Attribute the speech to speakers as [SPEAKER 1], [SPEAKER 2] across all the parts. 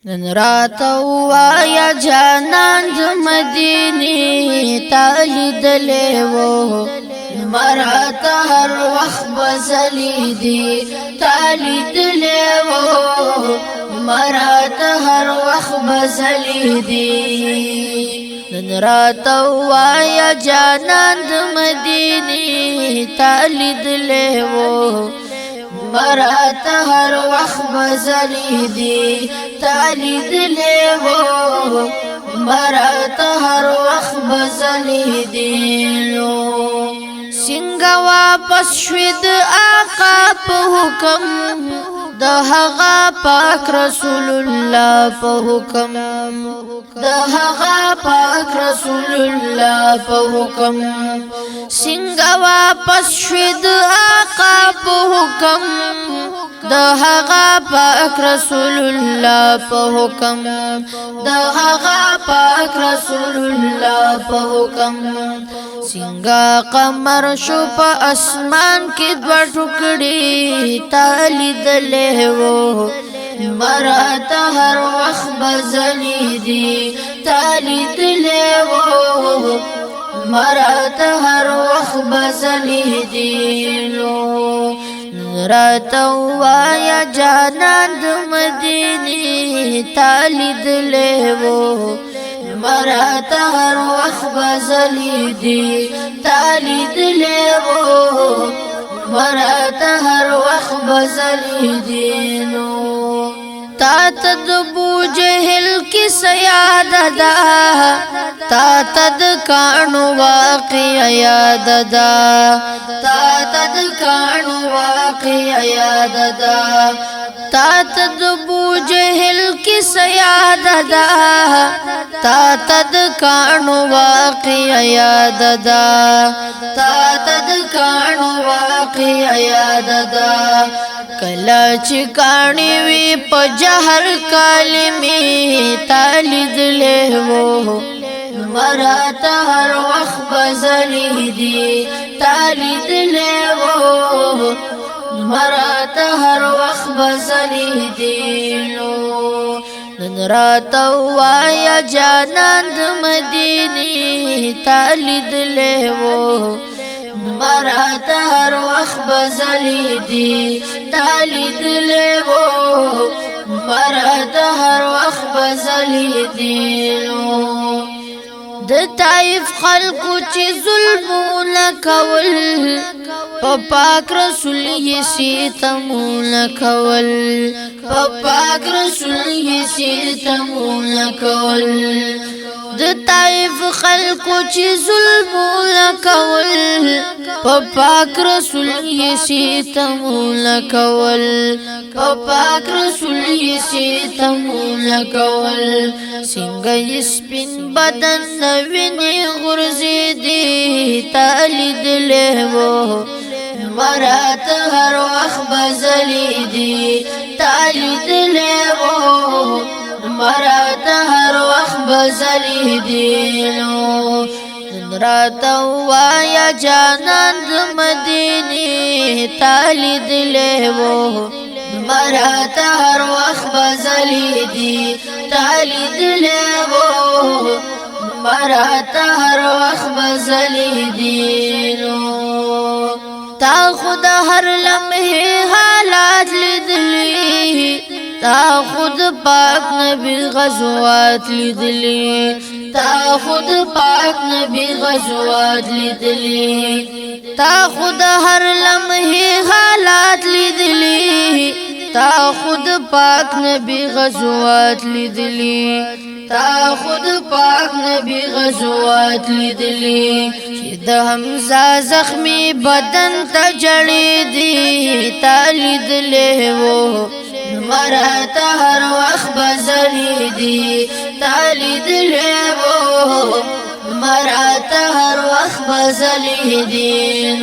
[SPEAKER 1] نن راته ووایا جانان د مدینې تا لیدلې وو مراته هر وخت بزلی دی تا لیدلې وو مراته هر وخت بزلی دی نن راته ووایا جانان د مدینې تا لیدلې وو مراته هر وخت بزلی دی تالید لیو مراته هر وخت بزلی دی څنګه واپس شوید آقا په حکم د هغه پاک رسول الله په حکم د هغه پاک رسول الله په حکم څنګه واپس شوید آقا په حکم د هغه پاک رسول الله په حکم د هغه پاک رسول الله په حکم څنګه قمر شو په اسمان کې دوه ټوکړي تا لیدلې وو مراته هر وخت بزلی دی تا لیدلې وو مراته هر وخت بزلی دی راته ووایا جانان د مدینې تا لیدلې وو مراته هر وخت بزلی دی تا لیدلې وو مراته هر وخت بزلی دی تا تد بو جهل کی سیاد دا تا تد کانو واقع یاد دا تا تد کانو واقع یاد دا تا تد بو جهل کی سیاد دا تا تد کانو واقع یاد دا تا تد کانو واقع یاد دا کلا چې کانی وی په جهر کلمې تا لیدلې وو مراته هر وخت بزلی دی تا لیدلې وو مراته هر وخت بزلی دی نن راته ووایا جانان د مدینې تا لیدلې وو مراته هر وخت بزلی دی تا لیدلې وو مراته هر وخت بزلی دی د طائف خلقو چې ظلمونه کول په پاک رسول یې ستمونه کول په پاک رسول یې ستمونه کول د طائف خلقو چې ظلمونه کول په پاک رسول یې ستمونه کول په پاک رسول یې ستمونه کول څنګه یې سپین بدن ویني غرزیدي تا لیدلې وو مراته هر وخت بزلی دی تا لیدلې وو مراته هر وخت بزلی دی راته ووایا جانان د مدینې تا لیدلې وو مراته هر وخت بزلی دی تا لیدلې وو مراته هر وخت بزلی دی تا خود هر لمحه حالات لیدلی تا خود پاک نبی غزوات لیدلی تا خود پاک نبی غزوات لیدلی تا خود هر لمحه حالات لیدلی تا خود پاک نبی غزوات لیدلی تا خود پاک نبی غزوات لیدلی چې د حمزه زخمی بدن ته جړې دی تا لیدلې وو مراته هر وخت بزلی دی تا لیدلې وو مراته هر وخت بزلی دی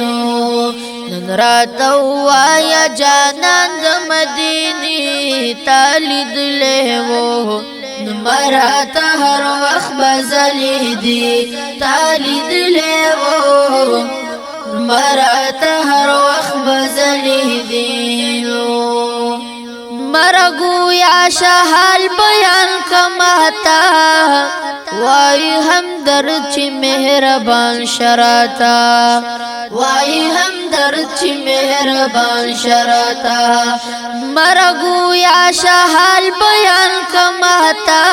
[SPEAKER 1] نن راته ووایا جانان د مدینې تا لیدلې وو مراته هر وخت بزلی دی تا لیدلې وو مراته هر وخت بزلی دی مرگو یا شحال بیان ماتا وای هم درد چې مهربان شراتا وای هم درد چې مهربان شراتا مرګو یا شحال بیان کماتا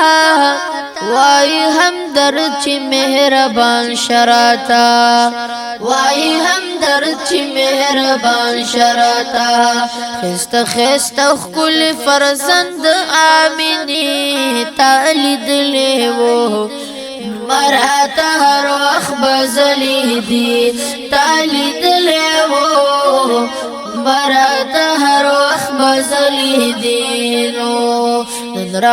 [SPEAKER 1] وای هم درد چې مهربان شراتا وای هم درد چې مهربان شراتا خست خست خل فرزند آمینی تالید لیو مرات هر وخت بزلی دی تالید لیو مرات هر وخت بزلی دی نو نن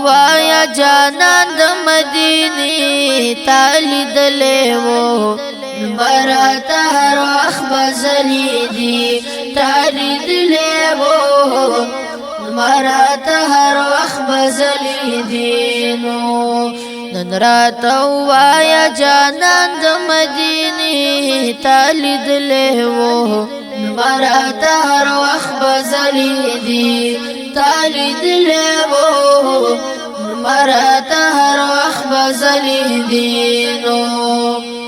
[SPEAKER 1] وایا جانان د مدینه تالید لیو مرات هر وخت بزلی دی تالید لیو مرات هر وخت بزلی دی نو نن وایا جانان د مدینه تالید لیو مرات هر وخت بزلی دی تالید لیو مرات هر وخت بزلی دی نو